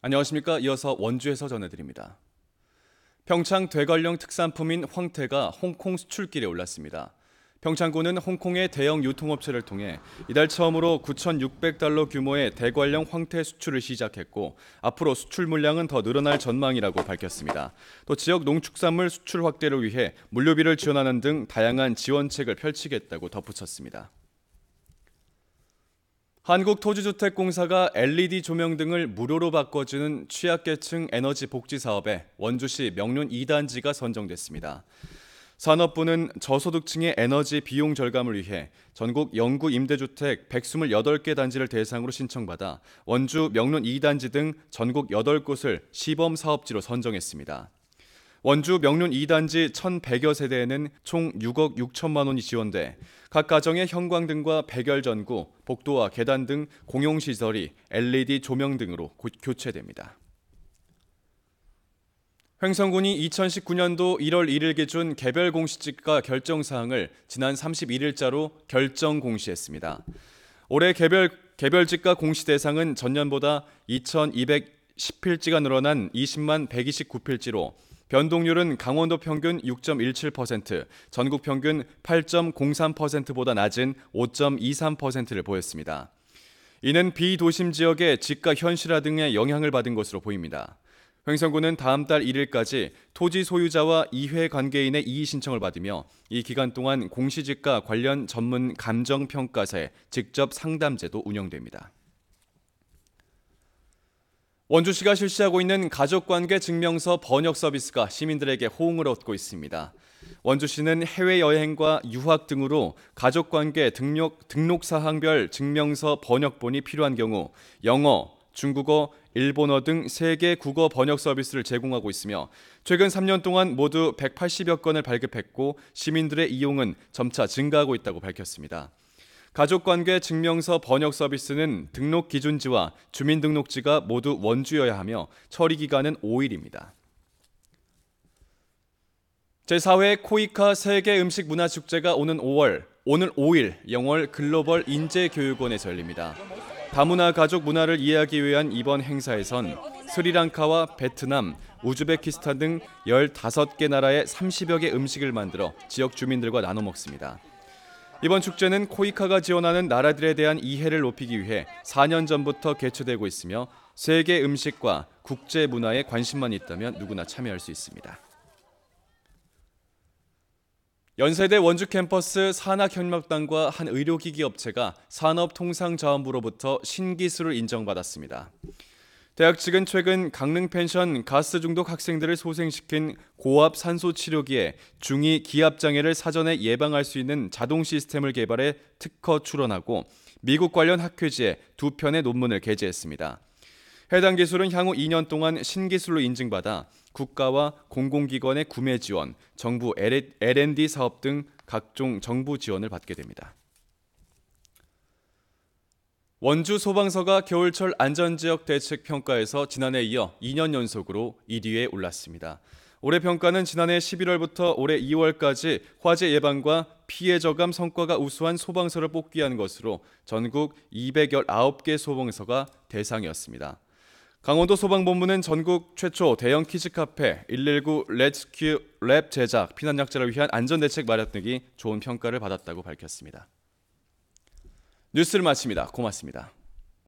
안녕하십니까. 이어서 원주에서 전해드립니다. 평창 대관령 특산품인 황태가 홍콩 수출길에 올랐습니다. 평창군은 홍콩의 대형 유통업체를 통해 이달 처음으로 9,600달러 규모의 대관령 황태 수출을 시작했고 앞으로 수출 물량은 더 늘어날 전망이라고 밝혔습니다. 또 지역 농축산물 수출 확대를 위해 물류비를 지원하는 등 다양한 지원책을 펼치겠다고 덧붙였습니다. 한국토지주택공사가 LED 조명 등을 무료로 바꿔주는 취약계층 에너지 복지 사업에 원주시 명륜 2단지가 선정됐습니다. 산업부는 저소득층의 에너지 비용 절감을 위해 전국 영구 임대주택 128개 단지를 대상으로 신청받아 원주 명륜 2단지 등 전국 8곳을 시범사업지로 선정했습니다. 원주 명륜 2단지 1,100여 세대에는 총 6억 6천만 원이 지원돼 각 가정의 형광등과 백열전구, 복도와 계단 등 공용시설이 LED 조명 등으로 교체됩니다. 횡성군이 2019년도 1월 1일 기준 개별 공시지가 결정 사항을 지난 31일자로 결정 공시했습니다. 올해 개별지가 공시 대상은 전년보다 2,210필지가 늘어난 20만 129필지로 변동률은 강원도 평균 6.17%, 전국 평균 8.03%보다 낮은 5.23%를 보였습니다. 이는 비도심 지역의 지가 현실화 등의 영향을 받은 것으로 보입니다. 횡성군은 다음 달 1일까지 토지 소유자와 이해관계인의 이의 신청을 받으며 이 기간 동안 공시지가 관련 전문 감정평가사의 직접 상담제도 운영됩니다. 원주시가 실시하고 있는 가족관계 증명서 번역 서비스가 시민들에게 호응을 얻고 있습니다. 원주시는 해외여행과 유학 등으로 가족관계 등록사항별 증명서 번역본이 필요한 경우 영어, 중국어, 일본어 등 3개 국어 번역 서비스를 제공하고 있으며 최근 3년 동안 모두 180여 건을 발급했고 시민들의 이용은 점차 증가하고 있다고 밝혔습니다. 가족관계 증명서 번역 서비스는 등록 기준지와 주민등록지가 모두 원주여야 하며 처리 기간은 5일입니다. 제4회 코이카 세계음식문화축제가 오는 5일 영월 글로벌 인재교육원에서 열립니다. 다문화 가족 문화를 이해하기 위한 이번 행사에선 스리랑카와 베트남, 우즈베키스탄 등 15개 나라의 30여 개 음식을 만들어 지역 주민들과 나눠 먹습니다. 이번 축제는 코이카가 지원하는 나라들에 대한 이해를 높이기 위해 4년 전부터 개최되고 있으며 세계 음식과 국제 문화에 관심만 있다면 누구나 참여할 수 있습니다. 연세대 원주 캠퍼스 산학협력단과 한 의료기기 업체가 산업통상자원부로부터 신기술을 인정받았습니다. 대학 측은 최근 강릉 펜션 가스 중독 학생들을 소생시킨 고압 산소 치료기에 중이 기압장애를 사전에 예방할 수 있는 자동 시스템을 개발해 특허 출원하고 미국 관련 학회지에 2편의 논문을 게재했습니다. 해당 기술은 향후 2년 동안 신기술로 인증받아 국가와 공공기관의 구매 지원, 정부 L&D 사업 등 각종 정부 지원을 받게 됩니다. 원주 소방서가 겨울철 안전지역 대책 평가에서 지난해에 이어 2년 연속으로 1위에 올랐습니다. 올해 평가는 지난해 11월부터 올해 2월까지 화재 예방과 피해 저감 성과가 우수한 소방서를 뽑기 위한 것으로 전국 219개 소방서가 대상이었습니다. 강원도 소방본부는 전국 최초 대형 키즈카페 119 레스큐 랩 제작, 피난약자를 위한 안전대책 마련 등이 좋은 평가를 받았다고 밝혔습니다. 뉴스를 마칩니다. 고맙습니다.